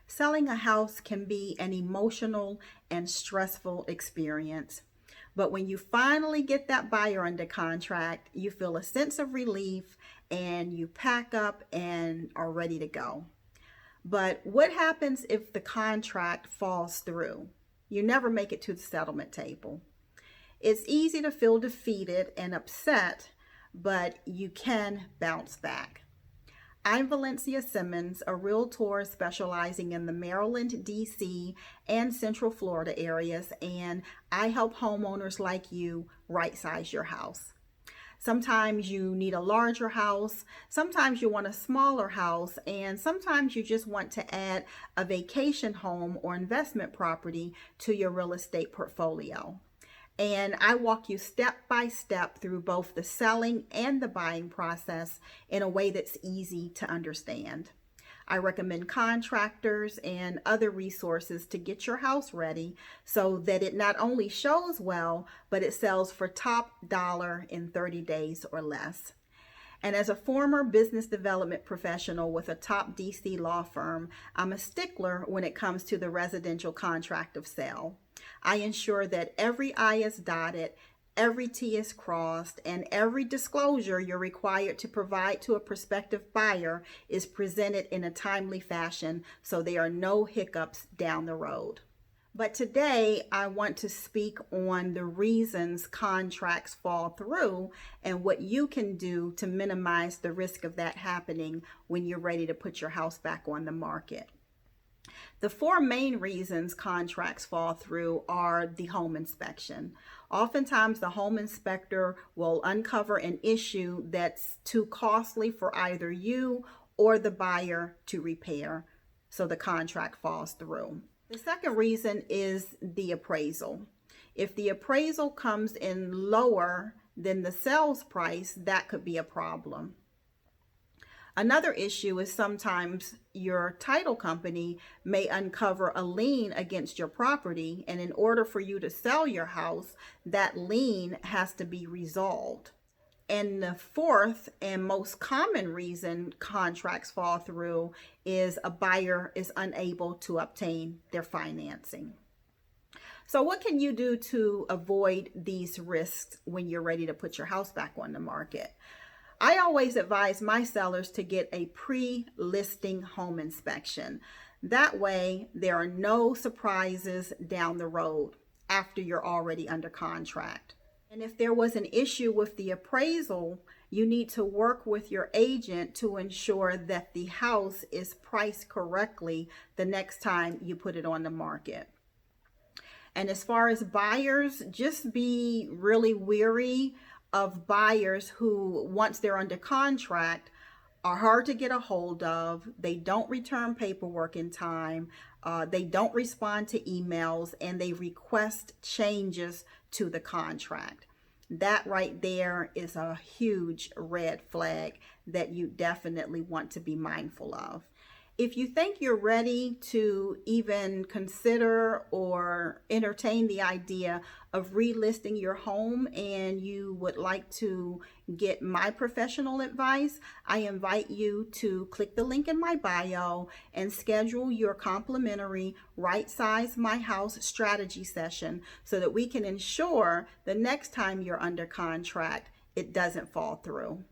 Selling a house can be an emotional and stressful experience. But when you finally get that buyer under contract, you feel a sense of relief and you pack up and are ready to go. But what happens if the contract falls through? You never make it to the settlement table. It's easy to feel defeated and upset, but you can bounce back. I'm Valencia Simmons, a realtor specializing in the Maryland, D.C., and Central Florida areas, and I help homeowners like you right-size your house. Sometimes you need a larger house, sometimes you want a smaller house, and sometimes you just want to add a vacation home or investment property to your real estate portfolio. And I walk you step by step through both the selling and the buying process in a way that's easy to understand. I recommend contractors and other resources to get your house ready so that it not only shows well, but it sells for top dollar in 30 days or less. And as a former business development professional with a top DC law firm, I'm a stickler when it comes to the residential contract of sale. I ensure that every I is dotted, every T is crossed, and every disclosure you're required to provide to a prospective buyer is presented in a timely fashion so there are no hiccups down the road. But today I want to speak on the reasons contracts fall through and what you can do to minimize the risk of that happening when you're ready to put your house back on the market. The four main reasons contracts fall through are the home inspection. Oftentimes, the home inspector will uncover an issue that's too costly for either you or the buyer to repair, so the contract falls through. The second reason is the appraisal. If the appraisal comes in lower than the sales price, that could be a problem. Another issue is sometimes your title company may uncover a lien against your property, and in order for you to sell your house, that lien has to be resolved. And the fourth and most common reason contracts fall through is a buyer is unable to obtain their financing. So what can you do to avoid these risks when you're ready to put your house back on the market? I always advise my sellers to get a pre-listing home inspection. That way, there are no surprises down the road after you're already under contract. And if there was an issue with the appraisal, you need to work with your agent to ensure that the house is priced correctly the next time you put it on the market. And as far as buyers, just be really wary of buyers who, once they're under contract, are hard to get a hold of. They don't return paperwork in time. They don't respond to emails, and they request changes to the contract. That right there is a huge red flag that you definitely want to be mindful of. If you think you're ready to even consider or entertain the idea of relisting your home and you would like to get my professional advice, I invite you to click the link in my bio and schedule your complimentary Right Size My House strategy session so that we can ensure the next time you're under contract, it doesn't fall through.